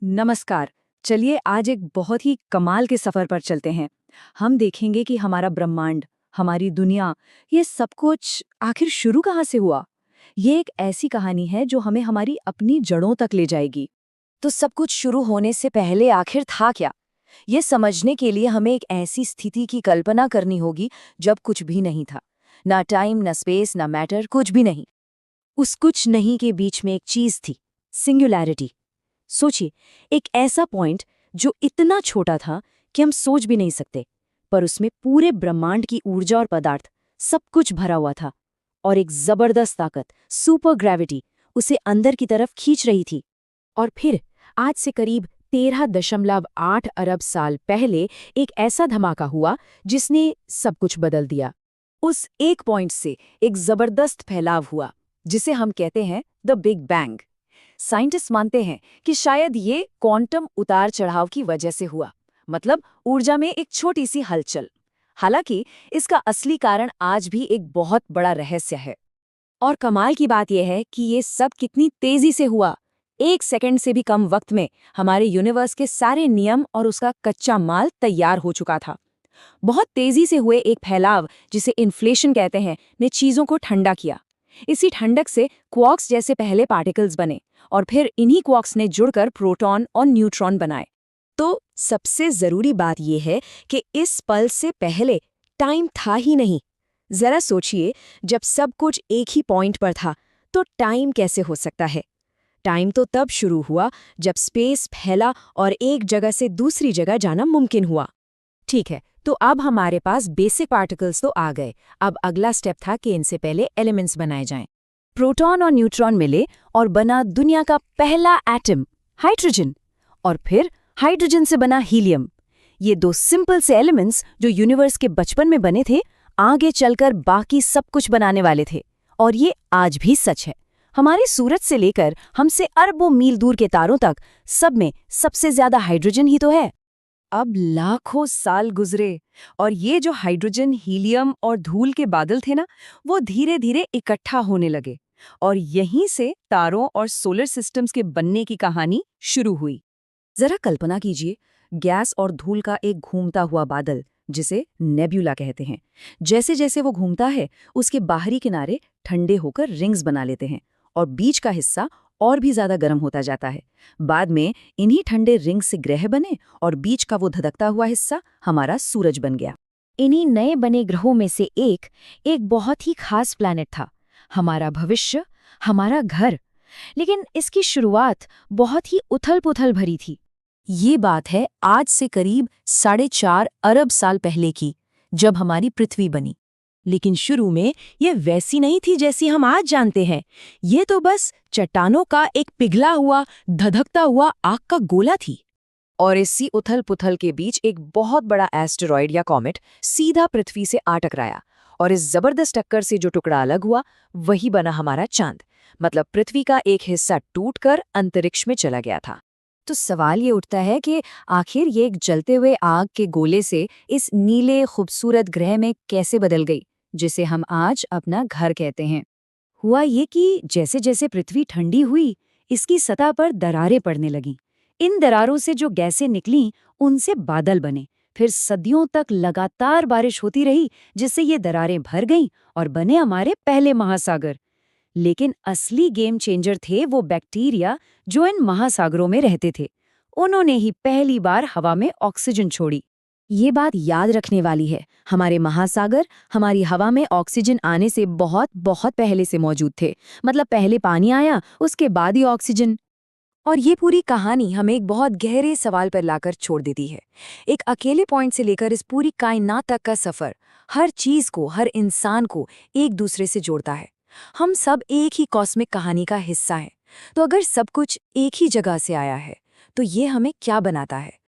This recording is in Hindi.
नमस्कार। चलिए आज एक बहुत ही कमाल के सफर पर चलते हैं। हम देखेंगे कि हमारा ब्रह्मांड, हमारी दुनिया, ये सब कुछ आखिर शुरू कहाँ से हुआ। ये एक ऐसी कहानी है जो हमें हमारी अपनी जड़ों तक ले जाएगी। तो सब कुछ शुरू होने से पहले आखिर था क्या? ये समझने के लिए हमें एक ऐसी स्थिति की कल्पना करनी होगी जब कुछ भी नहीं था। ना टाइम, ना स्पेस, ना मैटर, कुछ भी नहीं। उस कुछ नहीं के बीच में एक चीज थी, सिंगुलैरिटी। सोचिए, एक ऐसा पॉइंट जो इतना छोटा था कि हम सोच भी नहीं सकते, पर उसमें पूरे ब्रह्मांड की ऊर्जा और पदार्थ सब कुछ भरा हुआ था। और एक जबरदस्त ताकत, सुपर ग्रेविटी, उसे अंदर की तरफ खींच रही थी। और फिर आज से करीब 13.8 अरब साल पहले एक ऐसा धमाका हुआ जिसने सब कुछ बदल दिया। उस एक पॉइंट से एक जबरदस्त फैलाव हुआ जिसे हम कहते हैं द बिग बैंग। साइंटिस्ट मानते हैं कि शायद ये क्वांटम उतार चढ़ाव की वजह से हुआ, मतलब ऊर्जा में एक छोटी सी हलचल। हालांकि इसका असली कारण आज भी एक बहुत बड़ा रहस्य है। और कमाल की बात यह है कि ये सब कितनी तेजी से हुआ। 1 सेकंड से भी कम वक्त में हमारे यूनिवर्स के सारे नियम और उसका कच्चा माल तैयार हो चुका था। बहुत तेजी से हुए एक फैलाव, जिसे इन्फ्लेशन कहते हैं, ने चीजों को ठंडा किया। इसी ठंडक से क्वार्क्स जैसे पहले पार्टिकल्स बने और फिर इन्हीं क्वार्क्स ने जुड़कर प्रोटॉन और न्यूट्रॉन बनाए। तो सबसे जरूरी बात यह है कि इस पल से पहले टाइम था ही नहीं। जरा सोचिए, जब सब कुछ एक ही पॉइंट पर था तो टाइम कैसे हो सकता है? टाइम तो तब शुरू हुआ जब स्पेस फैला और एक जगह से दूसरी जगह जाना मुमकिन हुआ। ठीक है, तो अब हमारे पास बेसिक पार्टिकल्स तो आ गए। अब अगला स्टेप था कि इनसे पहले एलिमेंट्स बनाए जाएं। प्रोटॉन और न्यूट्रॉन मिले और बना दुनिया का पहला एटम, हाइड्रोजन। और फिर हाइड्रोजन से बना हीलियम। ये दो सिंपल से एलिमेंट्स जो यूनिवर्स के बचपन में बने थे, आगे चलकर बाकी सब कुछ बनाने वाले थे। और ये आज भी सच है। हमारे सूरज से लेकर हमसे अरबों मील दूर के तारों तक, सब में सबसे ज्यादा हाइड्रोजन ही तो है। अब लाखों साल गुजरे और ये जो हाइड्रोजन, हीलियम और धूल के बादल थे ना, वो धीरे धीरे इकट्ठा होने लगे। और यहीं से तारों और सोलर सिस्टम्स के बनने की कहानी शुरू हुई। जरा कल्पना कीजिए, गैस और धूल का एक घूमता हुआ बादल, जिसे नेब्यूला कहते हैं। जैसे जैसे वो घूमता है, उसके बाहरी किनारे ठंडे होकर रिंग्स बना लेते हैं और बीच का हिस्सा और भी ज्यादा गर्म होता जाता है। बाद में इन्हीं ठंडे रिंग से ग्रह बने और बीच का वो धधकता हुआ हिस्सा हमारा सूरज बन गया। इन्हीं नए बने ग्रहों में से एक बहुत ही खास प्लैनेट था, हमारा भविष्य, हमारा घर। लेकिन इसकी शुरुआत बहुत ही उथल-पुथल भरी थी। ये बात है आज से करीब 4.5 अरब साल पहले की, जब हमारी पृथ्वी बनी। लेकिन शुरू में ये वैसी नहीं थी जैसी हम आज जानते हैं। ये तो बस चट्टानों का एक पिघला हुआ, धधकता हुआ आग का गोला थी। और इसी उथल-पुथल के बीच एक बहुत बड़ा एस्टेरॉयड या कॉमेट सीधा पृथ्वी से आ टकराया। और इस जबरदस्त टक्कर से जो टुकड़ा अलग हुआ, वही बना हमारा चांद। मतलब पृथ्वी का एक हिस्सा टूटकर अंतरिक्ष में चला गया था। तो सवाल ये उठता है कि आखिर ये एक जलते हुए आग के गोले से इस नीले खूबसूरत ग्रह में कैसे बदल गई, जिसे हम आज अपना घर कहते हैं। हुआ ये कि जैसे जैसे पृथ्वी ठंडी हुई, इसकी सतह पर दरारें पड़ने लगीं। इन दरारों से जो गैसें निकलीं, उनसे बादल बने। फिर सदियों तक लगातार बारिश होती रही, जिससे ये दरारें भर गईं और बने हमारे पहले महासागर। लेकिन असली गेम चेंजर थे वो बैक्टीरिया जो इन महासागरों में रहते थे। उन्होंने ही पहली बार हवा में ऑक्सीजन छोड़ी। ये बात याद रखने वाली है, हमारे महासागर हमारी हवा में ऑक्सीजन आने से बहुत बहुत पहले से मौजूद थे। मतलब पहले पानी आया, उसके बाद ही ऑक्सीजन। और ये पूरी कहानी हमें एक बहुत गहरे सवाल पर लाकर छोड़ देती है। एक अकेले पॉइंट से लेकर इस पूरी कायनात तक का सफर हर चीज को, हर इंसान को एक दूसरे से जोड़ता है। हम सब एक ही कॉस्मिक कहानी का हिस्सा हैं। तो अगर सब कुछ एक ही जगह से आया है, तो ये हमें क्या बनाता है?